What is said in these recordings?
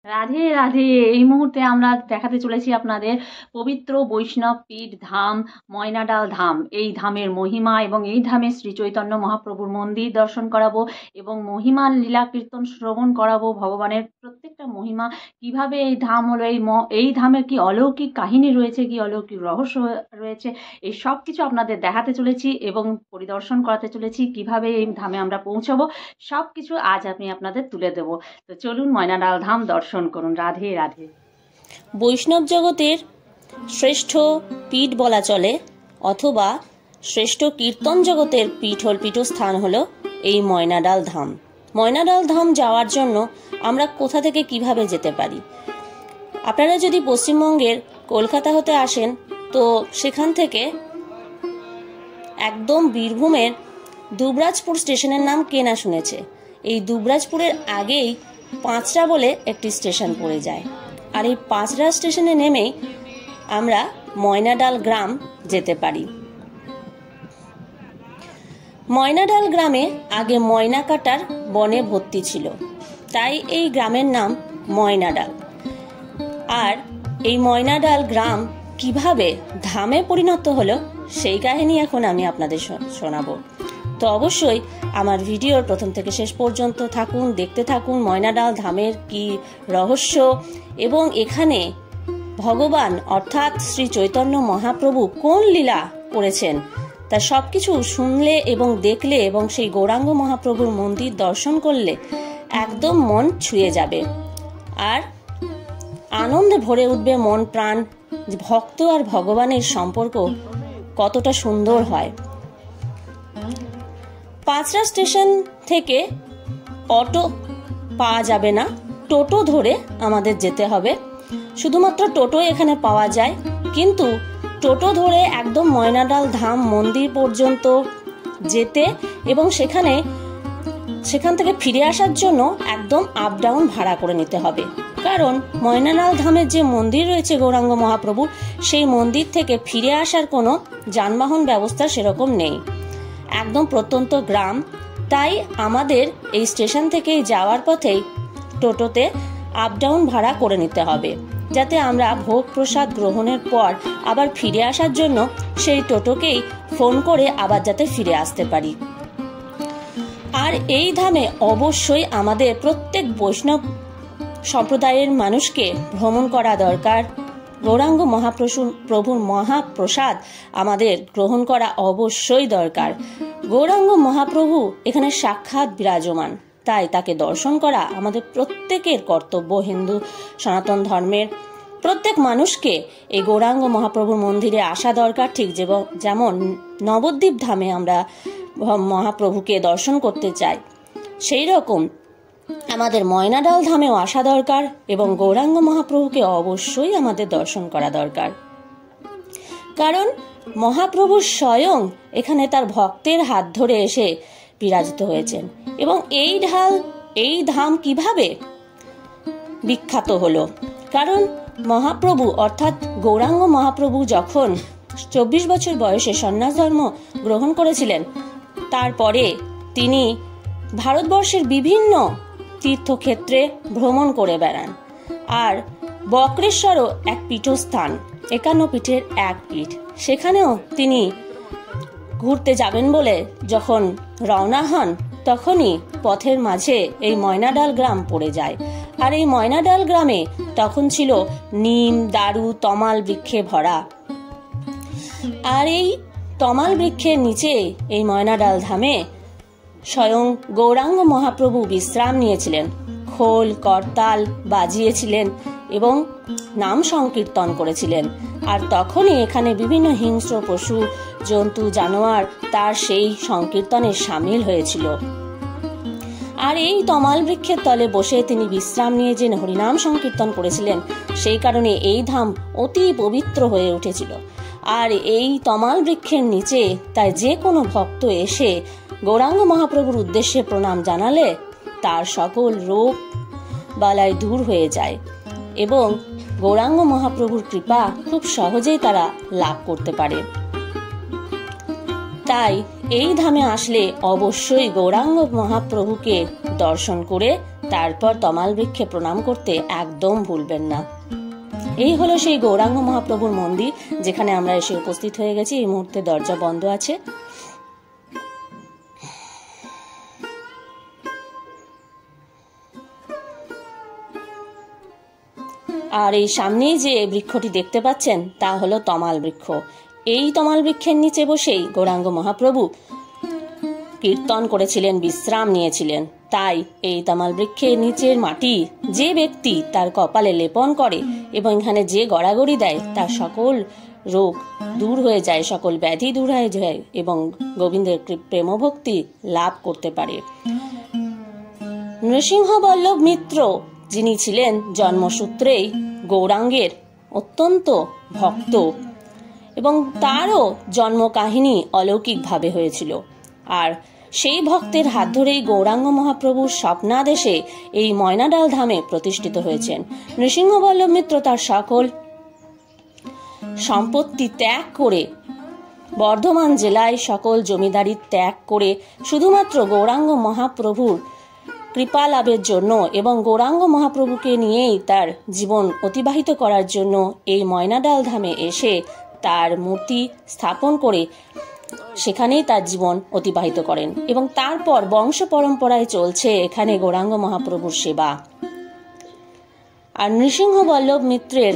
রাধে রাধে। এই মুহূর্তে আমরা দেখাতে চলেছি আপনাদের পবিত্র বৈষ্ণব পীঠ ধাম ময়নাডাল ধাম। এই ধামের মহিমা এবং এই ধামে শ্রী চৈতন্য মহাপ্রভুর মন্দির দর্শন করাবো এবং মহিমা লীলা কীর্তন শ্রবণ করাবো। ভগবানের প্রত্যেকটা মহিমা কিভাবে এই ধাম হলো, এই ধামের কি অলৌকিক কাহিনী রয়েছে, কি অলৌকিক রহস্য রয়েছে, এই সব কিছু আপনাদের দেখাতে চলেছি এবং পরিদর্শন করাতে চলেছি। কিভাবে এই ধামে আমরা পৌঁছাবো সব কিছু আজ আমি আপনাদের তুলে দেবো। তো চলুন ময়নাডাল ধাম দর্শন করুন। রাধে রাধে। বৈষ্ণব জগতের শ্রেষ্ঠ পীঠ বলা চলে, অথবা শ্রেষ্ঠ কীর্তন জগতের পীঠস্থান হলো এই ময়নাডাল ধাম। ময়নাডাল ধাম যাওয়ার জন্য আমরা কোথা থেকে কিভাবে যেতে পারি? আপনারা যদি পশ্চিমবঙ্গের কলকাতা হতে আসেন তো সেখান থেকে একদম বীরভূমের দুবরাজপুর স্টেশনের নাম কে না শুনেছে। এই দুবরাজপুরের আগেই পাঁচরা বলে একটি স্টেশন পড়ে যায়, আর এই পাঁচরা স্টেশনে নেমেই আমরা ময়নাডাল গ্রাম যেতে পারি। ময়নাডাল গ্রামে আগে ময়না কাটার বনে ভর্তি ছিল, তাই এই গ্রামের নাম ময়নাডাল। আর এই ময়নাডাল গ্রাম কিভাবে ধামে পরিণত হলো সেই কাহিনী এখন আমি আপনাদের শোনাবো। তো অবশ্যই আমার ভিডিওর প্রথম থেকে শেষ পর্যন্ত থাকুন, দেখতে থাকুন ময়নাডাল ধামের কি রহস্য এবং এখানে ভগবান অর্থাৎ শ্রী চৈতন্য মহাপ্রভু কোন লীলা করেছেন তা সবকিছু শুনলে এবং দেখলে এবং সেই গৌরাঙ্গ মহাপ্রভুর মন্দির দর্শন করলে একদম মন ছুঁয়ে যাবে আর আনন্দে ভরে উঠবে মন প্রাণ। ভক্ত আর ভগবানের সম্পর্ক কতটা সুন্দর হয়। পাঁচরা স্টেশন থেকে অটো পাওয়া যাবে না, টোটো ধরে আমাদের যেতে হবে। শুধুমাত্র টোটো এখানে পাওয়া যায়, কিন্তু টোটো ধরে একদম ময়নাডাল ধাম মন্দির পর্যন্ত যেতে এবং সেখান থেকে ফিরে আসার জন্য একদম আপ ডাউন ভাড়া করে নিতে হবে। কারণ ময়নাডাল ধামের যে মন্দির রয়েছে গৌরাঙ্গ মহাপ্রভু, সেই মন্দির থেকে ফিরে আসার কোনো যানবাহন ব্যবস্থা সেরকম নেই, একদম প্রত্যন্ত গ্রাম। তাই আমাদের এই স্টেশন থেকে যাওয়ার পথেই টোটোতে আপ ডাউন ভাড়া করে নিতে হবে, যাতে আমরা ভোগ প্রসাদ গ্রহণের পর আবার ফিরে আসার জন্য সেই টোটোকেই ফোন করে আবার যাতে ফিরে আসতে পারি। আর এই ধামে অবশ্যই আমাদের প্রত্যেক বৈষ্ণব সম্প্রদায়ের মানুষকে ভ্রমণ করা দরকার। গৌরাঙ্গ প্রভুর মহাপ্রসাদ আমাদের গ্রহণ করা অবশ্যই দরকার। গৌরাঙ্গ মহাপ্রভু এখানে সাক্ষাৎ বিরাজমান, তাই তাকে দর্শন করা আমাদের প্রত্যেকের কর্তব্য। হিন্দু সনাতন ধর্মের প্রত্যেক মানুষকে এই গৌরাঙ্গ মহাপ্রভুর মন্দিরে আসা দরকার। ঠিক যেমন নবদ্বীপ ধামে আমরা মহাপ্রভুকে দর্শন করতে চাই, সেই রকম আমাদের ময়নাডাল ধামেও আসা দরকার এবং গৌরাঙ্গ মহাপ্রভুকে অবশ্যই আমাদের দর্শন করা দরকার। কারণ মহাপ্রভু স্বয়ং এখানে তার ভক্তের হাত ধরে এসে বিরাজিত হয়েছেন। এবং এই ধাম কিভাবে বিখ্যাত হলো? কারণ মহাপ্রভু অর্থাৎ গৌরাঙ্গ মহাপ্রভু যখন 24 বছর বয়সে সন্ন্যাস ধর্ম গ্রহণ করেছিলেন, তারপরে তিনি ভারতবর্ষের বিভিন্ন তীর্থক্ষেত্রে ভ্রমণ করে বেড়ান। আর বক্রেশ্বরও এক পীঠস্থান, 51 পীঠের এক পীঠ, সেখানেও তিনি ঘুরতে যাবেন বলে যখন রওনা হন তখনই পথের মাঝে এই ময়নাডাল গ্রাম পড়ে যায়। আর এই ময়নাডাল গ্রামে তখন ছিল নিম, দারু, তমাল বৃক্ষে ভরা। আর এই তমাল বৃক্ষের নিচে এই ময়নাডাল ধামে স্বয়ং গৌরাঙ্গ মহাপ্রভু বিশ্রাম নিয়েছিলেন, খোল করতাল বাজিয়েছিলেন এবং নাম সংকীর্তন করেছিলেন। আর তখনই এখানে বিভিন্ন হিংস্র পশু জন্তু জানোয়ার তার সেই সংকীর্তনে সামিল হয়েছিল। আর এই তমাল বৃক্ষের তলে বসে তিনি বিশ্রাম নিয়ে যে হরিনাম সংকীর্তন করেছিলেন, সেই কারণে এই ধাম অতি পবিত্র হয়ে উঠেছিল। আর এই তমাল বৃক্ষের নিচে তাই যে কোনো ভক্ত এসে গৌরাঙ্গ মহাপ্রভুর উদ্দেশ্যে প্রণাম জানালে তার সকল রোগ বালাই দূর হয়ে যায় এবং গৌরাঙ্গ মহাপ্রভুর কৃপা খুব সহজেই তারা লাভ করতে পারে। তাই এই ধামে আসলে অবশ্যই গৌরাঙ্গ মহাপ্রভুকে দর্শন করে তারপর তমাল বৃক্ষে প্রণাম করতে একদম ভুলবেন না। এই হলো সেই গৌরাঙ্গ মহাপ্রভুর মন্দির, যেখানে আমরা এসে উপস্থিত হয়ে গেছি। এই মুহূর্তে দরজা বন্ধ আছে। আর এই সামনেই যে বৃক্ষটি দেখতে পাচ্ছেন তা হলো তমাল বৃক্ষ। এই তমাল বৃক্ষের নিচে বসেই গৌরাঙ্গ মহাপ্রভু কীর্তন করেছিলেন, বিশ্রাম নিয়েছিলেন। তাই এই তমাল বৃক্ষের নিচের মাটি যে ব্যক্তি তার কপালে লেপন করে এবং এখানে যে গড়াগড়ি দেয়, তার সকল রোগ দূর হয়ে যায়, সকল ব্যাধি দূর হয়ে যায় এবং গোবিন্দের প্রেমভক্তি লাভ করতে পারে। নৃসিংহ বল্লভ মিত্র, যিনি ছিলেন জন্মসূত্রেই গৌরাঙ্গের অত্যন্ত ভক্ত এবং তারও জন্ম কাহিনী অলৌকিকভাবে হয়েছিল। আর সেই ভক্তের হাত ধরেই গৌরাঙ্গ মহাপ্রভুর স্বপ্নাদেশে এই ময়নাডাল ধামে প্রতিষ্ঠিত হয়েছেন। নৃসিংহ বল্লভ মিত্র তার সকল সম্পত্তি ত্যাগ করে, বর্ধমান জেলায় সকল জমিদারি ত্যাগ করে শুধুমাত্র গৌরাঙ্গ মহাপ্রভুর কৃপা লাভের জন্য এবং গৌরাঙ্গ মহাপ্রভুকে নিয়েই তার জীবন অতিবাহিত করার জন্য এই ময়নাডাল ধামে এসে তার মূর্তি স্থাপন করে সেখানেই তার জীবন অতিবাহিত করেন এবং তারপর বংশ পরম্পরায় চলছে এখানে গৌরাঙ্গ মহাপ্রভুর সেবা। আর নৃসিংহ বল্লভ মিত্রের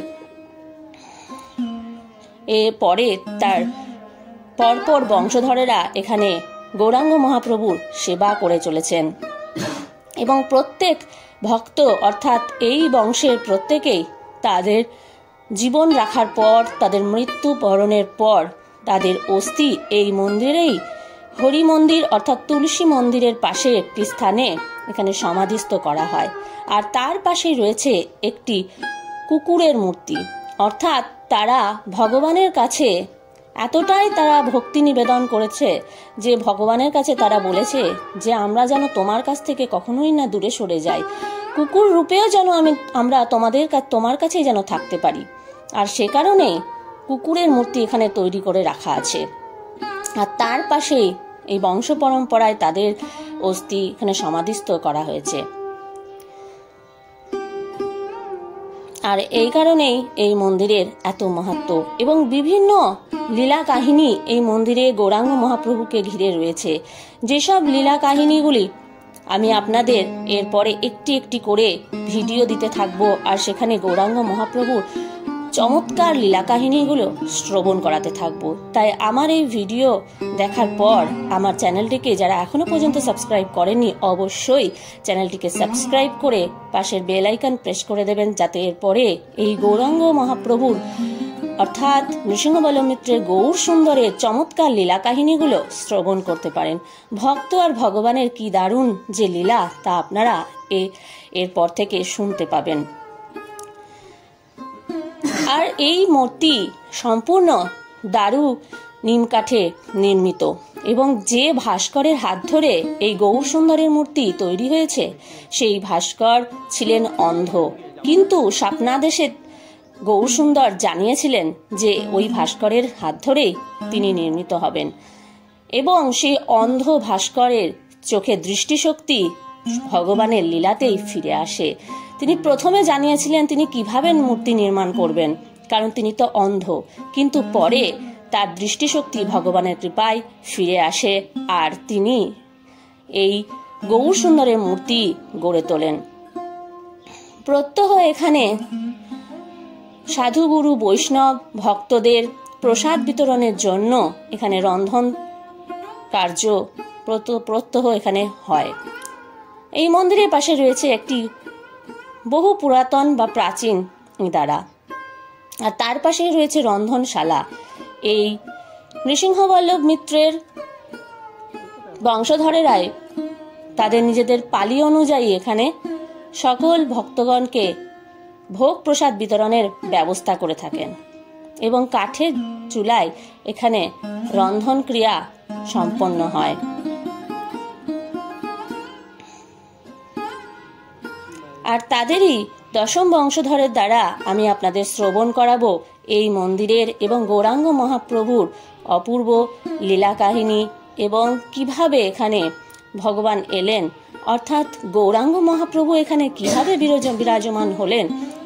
পরে তার পরপর বংশধরেরা এখানে গৌরাঙ্গ মহাপ্রভুর সেবা করে চলেছেন এবং প্রত্যেক ভক্ত অর্থাৎ এই বংশের প্রত্যেকেই তাদের জীবন রাখার পর, তাদের মৃত্যু বরণের পর তাদের অস্থি এই মন্দিরেই, হরি মন্দির অর্থাৎ তুলসী মন্দিরের পাশে একটি স্থানে এখানে সমাধিস্থ করা হয়। আর তার পাশেই রয়েছে একটি কুকুরের মূর্তি, অর্থাৎ তারা ভগবানের কাছে এতটাই তারা ভক্তি নিবেদন করেছে যে ভগবানের কাছে তারা বলেছে যে আমরা যেন তোমার কাছ থেকে কখনোই না দূরে সরে যাই, কুকুর রূপেও যেন আমরা তোমার কাছেই যেন থাকতে পারি। আর সে কারণে কুকুরের মূর্তি এখানে তৈরি করে রাখা আছে। আর তার পাশেই এই বংশ পরম্পরায় তাদের অস্থি এখানে সমাধিস্থ করা হয়েছে। আর এই কারণেই এই মন্দিরের এত মাহাত্ম্য এবং বিভিন্ন লীলা কাহিনী এই মন্দিরে গৌরাঙ্গ মহাপ্রভুকে ঘিরে রয়েছে। যেসব লীলা কাহিনীগুলি আমি আপনাদের এরপরে একটি একটি করে ভিডিও দিতে থাকবো আর সেখানে গৌরাঙ্গ মহাপ্রভুর চমৎকার লীলা কাহিনীগুলো শ্রবণ করাতে থাকবো। তাই আমার এই ভিডিও দেখার পর আমার চ্যানেলটিকে যারা এখনো পর্যন্ত সাবস্ক্রাইব করেননি, অবশ্যই চ্যানেলটিকে সাবস্ক্রাইব করে পাশের বেল আইকন প্রেস করে দেবেন, যাতে এরপরে এই গৌরাঙ্গ মহাপ্রভুর অর্থাৎ নৃসিংহ বল্লভ মিত্রের গৌর সুন্দরের চমৎকার লীলা কাহিনীগুলো শ্রবণ করতে পারেন। ভক্ত আর ভগবানের কি দারুণ যে লীলা, তা আপনারা এরপর থেকে শুনতে পাবেন। আর এই মূর্তি সম্পূর্ণ দারু নিম কাঠে নির্মিত এবং যে ভাস্করের হাত ধরে এই গৌর সুন্দরের মূর্তি তৈরি হয়েছে সেই ভাস্কর ছিলেন অন্ধ, কিন্তু স্বপ্নাদেশে গৌর সুন্দর জানিয়েছিলেন যে ওই ভাস্করের হাত ধরেই তিনি নির্মিত হবেন এবং সেই অন্ধ ভাস্করের চোখে দৃষ্টিশক্তি ভগবানের লীলাতেই ফিরে আসে। তিনি প্রথমে জানিয়েছিলেন তিনি কিভাবে মূর্তি নির্মাণ করবেন, কারণ তিনি তো অন্ধ, কিন্তু পরে তার দৃষ্টিশক্তি ভগবানের কৃপায় ফিরে আসে আর তিনি এই গৌর সুন্দরের মূর্তি গড়ে তোলেন। প্রত্যহ এখানে সাধুগুরু বৈষ্ণব ভক্তদের প্রসাদ বিতরণের জন্য এখানে রন্ধন কার্য প্রত্যহ এখানে হয়। এই মন্দিরের পাশে রয়েছে একটি বহু পুরাতন বা প্রাচীন দ্বারা, আর তার পাশে রয়েছে রন্ধনশালা। এই নৃসিংহ বল্লভ মিত্রের বংশধরেরাই তাদের নিজেদের পালি অনুযায়ী এখানে সকল ভক্তগণকে ভোগ প্রসাদ বিতরণের ব্যবস্থা করে থাকেন এবং কাঠের চুলায় এখানে রন্ধন ক্রিয়া সম্পন্ন হয়। আর তাদেরই দশম বংশধরের দ্বারা আমি আপনাদের শ্রবণ করাবো এই মন্দিরের এবং গৌরাঙ্গ মহাপ্রভুর অপূর্ব লীলা কাহিনী এবং কিভাবে এখানে ভগবান এলেন অর্থাৎ গৌরাঙ্গ মহাপ্রভু এখানে কিভাবে বিরাজমান হলেন,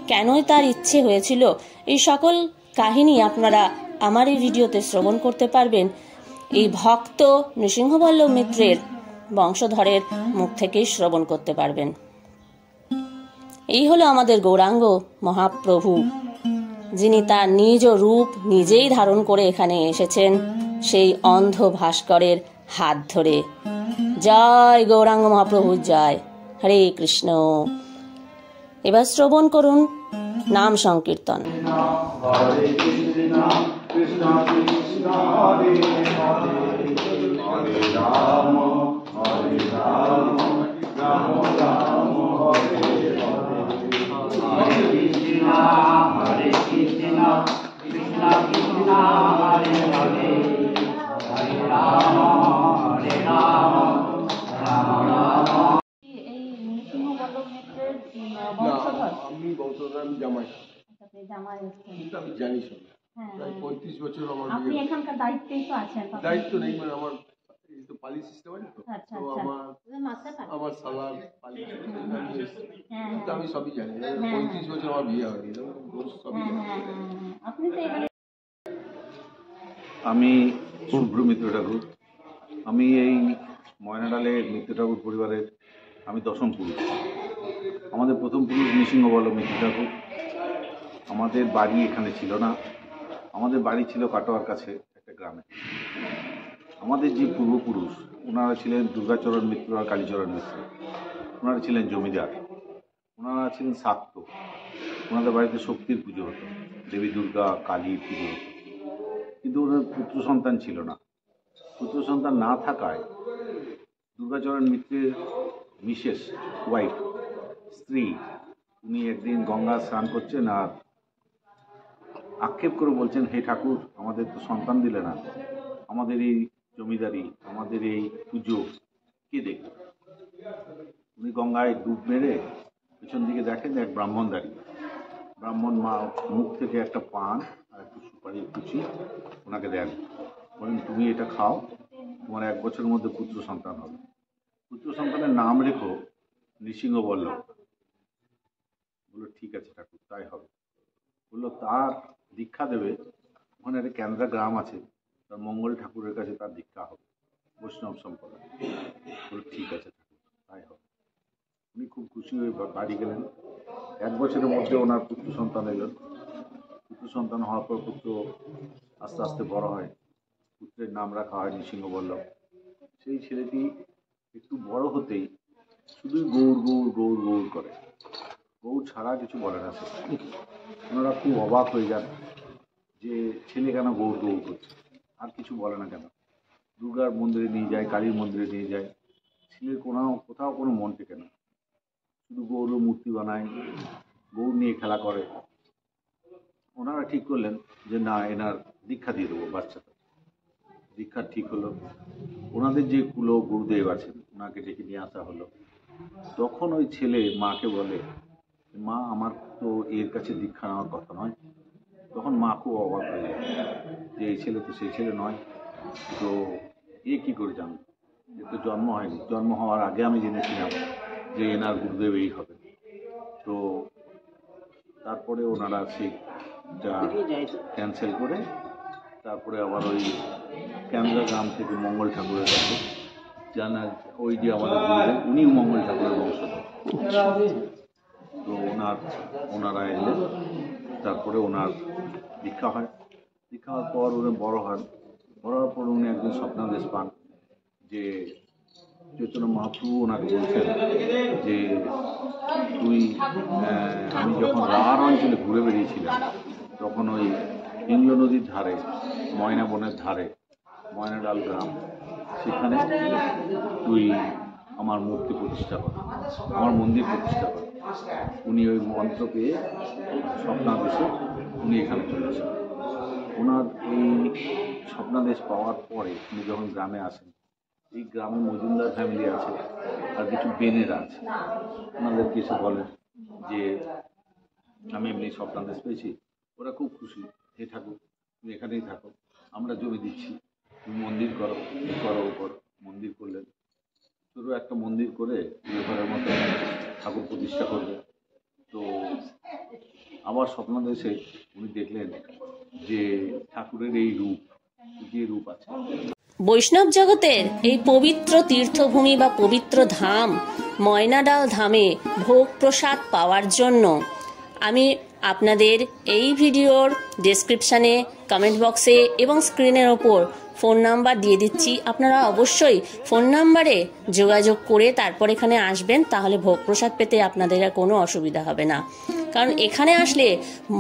কেনই তার ইচ্ছে হয়েছিল, এই সকল কাহিনী আপনারা আমার এই ভিডিওতে শ্রবণ করতে পারবেন এই ভক্ত নৃসিংহবল্লভ মিত্রের বংশধরের মুখ থেকেই শ্রবণ করতে পারবেন। এই হলো আমাদের গৌরাঙ্গ মহাপ্রভু, যিনি তার নিজ রূপ নিজেই ধারণ করে এখানে এসেছেন সেই অন্ধ ভাস্করের হাত ধরে। জয় গৌরাঙ্গ মহাপ্রভু জয়। হরে কৃষ্ণ। এবার শ্রবণ করুন নাম সংকীর্তন। হরে কৃষ্ণ কৃষ্ণ কৃষ্ণ হরে হরে, হরে রাম রাম রাম হরে হরে, হরে কৃষ্ণ কৃষ্ণ কৃষ্ণ হরে হরে, হরে রাম রাম রাম। এই নৃসিংহবল্লভ মিত্রের বংশধর? আমি বংশধর, জামাই। জামাই এসছেন? আমি জানি সব। হ্যাঁ, প্রায় 35 বছর আমার আপনি বিয়ে। এখানকার দায়িত্বেই তো আছেন? দায়িত্ব নেই, মানে আমার এই তো পালি সিস্টেম আছে তো, আচ্ছা, তো আমার সালার পালি সিস্টেম আমি এসেছি। হ্যাঁ, কিন্তু আমি সবই জানি। 35 বছর আমার বিয়ে হয়নি, সবই জানি। আপনি তো এবারে আমি শুভ্র মিত্র ঠাকুর। আমি এই ময়নাডালের মিত্র ঠাকুর পরিবারের আমি দশম পুরুষ। আমাদের প্রথম পুরুষ নৃসিংহবল্লভ মিত্র ঠাকুর। আমাদের বাড়ি এখানে ছিল না, আমাদের বাড়ি ছিল কাটোয়ার কাছে একটা গ্রামে। আমাদের যে পূর্বপুরুষ ওনারা ছিলেন দুর্গাচরণ মিত্র আর কালীচরণ মিত্র। ওনারা ছিলেন জমিদার, ওনারা ছিলেন শাক্ত। ওনাদের বাড়িতে শক্তির পুজো হতো, দেবী দুর্গা কালীর পুজো হতো। কিন্তু ওনার পুত্র সন্তান ছিল না। পুত্র সন্তান না থাকায় দুর্গাচরণ মিত্রের মিসেস ওয়াইফ স্ত্রী উনি একদিন গঙ্গা স্নান করছেন আর আক্ষেপ করে বলছেন, হে ঠাকুর, আমাদের তো সন্তান দিলে না, আমাদের এই জমিদারি, আমাদের এই পুজো কে দেখবে? উনি গঙ্গায় ডুব মেরে পেছন দিকে দেখেন এক ব্রাহ্মণ দাঁড়িয়ে। ব্রাহ্মণ মা মুখ থেকে একটা পান আর একটু সুপারি কুচি ওনাকে দেন, বলেন তুমি এটা খাও, তোমার 1 বছরের মধ্যে পুত্র সন্তান হবে। পুত্র সন্তানের নাম রেখো নৃসিংহবল্লভ। বললো ঠিক আছে ঠাকুর, তাই হবে। বললো তার দীক্ষা দেবে, ওখানে একটা কেন্দ্রা গ্রাম আছে, তার মঙ্গল ঠাকুরের কাছে তার দীক্ষা হবে, বৈষ্ণব সম্প্রদায়। বললো ঠিক আছে ঠাকুর, তাই হবে। উনি খুব খুশি হয়ে বাড়ি গেলেন। 1 বছরের মধ্যে ওনার পুত্র সন্তান এলেন। পুত্র সন্তান হওয়ার পর পুত্র আস্তে আস্তে বড় হয়, পুত্রের নাম রাখা হয় নৃসিংহবল্লভ। সেই ছেলেটি একটু বড় হতেই শুধুই গৌর গৌর গৌর গৌর করে, গৌর ছাড়া কিছু বলে না সে। ওনারা খুব অবাক হয়ে যান যে ছেলে কেন গৌর গৌর করছে, আর কিছু বলে না কেন। দুর্গার মন্দিরে নিয়ে যায়, কালীর মন্দিরে নিয়ে যায়, ছেলের কোথাও কোনো মন টেকে না। শুধু গৌর মূর্তি বানায়, গৌর নিয়ে খেলা করে। ওনারা ঠিক করলেন যে না, এনার দীক্ষা দিয়ে দেবো বাচ্চাটা। দীক্ষা ঠিক হলো। ওনাদের যে কুলো গুরুদেব আছেন ওনাকে ডেকে নিয়ে আসা হলো। তখন ওই ছেলে মাকে বলে, মা আমার তো এর কাছে দীক্ষা নেওয়ার কথা নয়। তখন মা খুব অবাক হয়ে যায় যে এই ছেলে তো সেই ছেলে নয়, তো এ কী করে জানল? এর তো জন্ম হয়নি, জন্ম হওয়ার আগে আমি জেনেছিলাম যে এনার গুরুদেব এই হবে। তো তারপরে ওনারা সেটা ক্যান্সেল করে তারপরে আবার ওই কেন্দ্রা গ্রাম থেকে মঙ্গল ঠাকুরের কাছে জানা, ওই যে আমাদের গুরুদেব উনিও মঙ্গল ঠাকুরের বংশধর। তো ওনারা এলেন, তারপরে ওনার দীক্ষা হয়। দীক্ষা হওয়ার পর উনি বড় হন। বড় হওয়ার পর উনি একদিন স্বপ্নাদেশ পান যে চৈতন্য মহাপ্রভু ওনাকে বলছেন যে তুই আমি যখন রাঢ় অঞ্চলে ঘুরে বেরিয়েছিলাম তখন ওই ইংলো নদীর ধারে, ময়না বনের ধারে, ময়নাডাল গ্রাম, সেখানে তুই আমার মূর্তি প্রতিষ্ঠা কর, আমার মন্দির প্রতিষ্ঠা কর। উনি ওই মন্ত্র পেয়ে স্বপ্নাদেশে উনি এখানে চলেছেন। ওনার এই স্বপ্নাদেশ পাওয়ার পরে উনি যখন গ্রামে আসেন, এই গ্রামে মজুমদার ফ্যামিলি আছে আর কিছু বেনেরা আছে, ওনাদেরকে এসে বলেন যে আমি এমনি স্বপ্নাদেশ পেয়েছি। ওরা খুব খুশি, হে ঠাকুর তুমি এখানেই থাকো, আমরা জমি দিচ্ছি, তুমি মন্দির করো, করো করো। মন্দির করলেন। ছোট একটা মন্দির করে ঘরের মতো ঠাকুর প্রতিষ্ঠা করবে। তো আবার স্বপ্নাদেশে উনি দেখলেন যে ঠাকুরের এই রূপ, যে রূপ আছে। বৈষ্ণব জগতের এই পবিত্র তীর্থভূমি বা পবিত্র ধাম ময়নাডাল ধামে ভোগ প্রসাদ পাওয়ার জন্য আমি আপনাদের এই ভিডিওর ডেসক্রিপশানে, কমেন্ট বক্সে এবং স্ক্রিনের ওপর ফোন নাম্বার দিয়ে দিচ্ছি। আপনারা অবশ্যই ফোন নাম্বারে যোগাযোগ করে তারপর এখানে আসবেন, তাহলে ভোগ প্রসাদ পেতে আপনাদের আর কোনো অসুবিধা হবে না। কারণ এখানে আসলে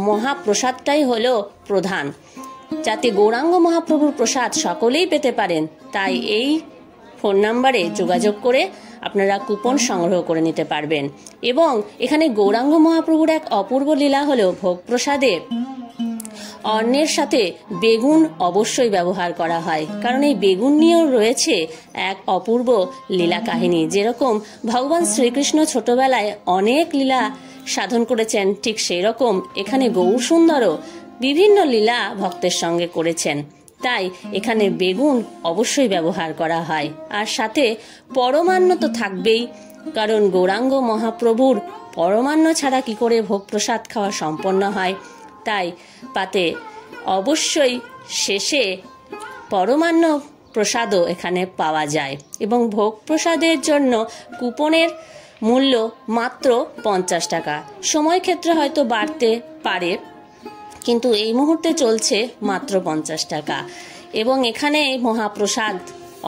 মহাপ্রসাদটাই হলো প্রধান, যাতে গৌরাঙ্গ মহাপ্রভুর প্রসাদ সকলেই পেতে পারেন। তাই এই ফোন নাম্বারে যোগাযোগ করে আপনারা কুপন সংগ্রহ করে নিতে পারবেন। এবং এখানে গৌরাঙ্গ মহাপ্রভুর এক অপূর্ব লীলা হলো ভোগ প্রসাদে অন্নের সাথে বেগুন অবশ্যই ব্যবহার করা হয়, কারণ এই বেগুন নিয়েও রয়েছে এক অপূর্ব লীলা কাহিনী। যেরকম ভগবান শ্রীকৃষ্ণ ছোটবেলায় অনেক লীলা সাধন করেছেন, ঠিক সেই রকম এখানে গৌর সুন্দরও বিভিন্ন লীলা ভক্তের সঙ্গে করেছেন। তাই এখানে বেগুন অবশ্যই ব্যবহার করা হয়। আর সাথে পরমান্ন তো থাকবেই, কারণ গৌরাঙ্গ মহাপ্রভুর পরমান্ন ছাড়া কি করে ভোগ প্রসাদ খাওয়া সম্পন্ন হয়। তাই পাতে অবশ্যই শেষে পরমান্ন প্রসাদও এখানে পাওয়া যায়। এবং ভোগ প্রসাদের জন্য কুপনের মূল্য মাত্র 50 টাকা। সময় ক্ষেত্রে হয়তো বাড়তে পারে, কিন্তু এই মুহূর্তে চলছে মাত্র 50 টাকা। এবং এখানে মহাপ্রসাদ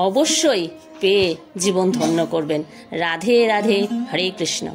অবশ্যই পেয়ে জীবন ধন্য করবেন। রাধে রাধে, হরে কৃষ্ণ।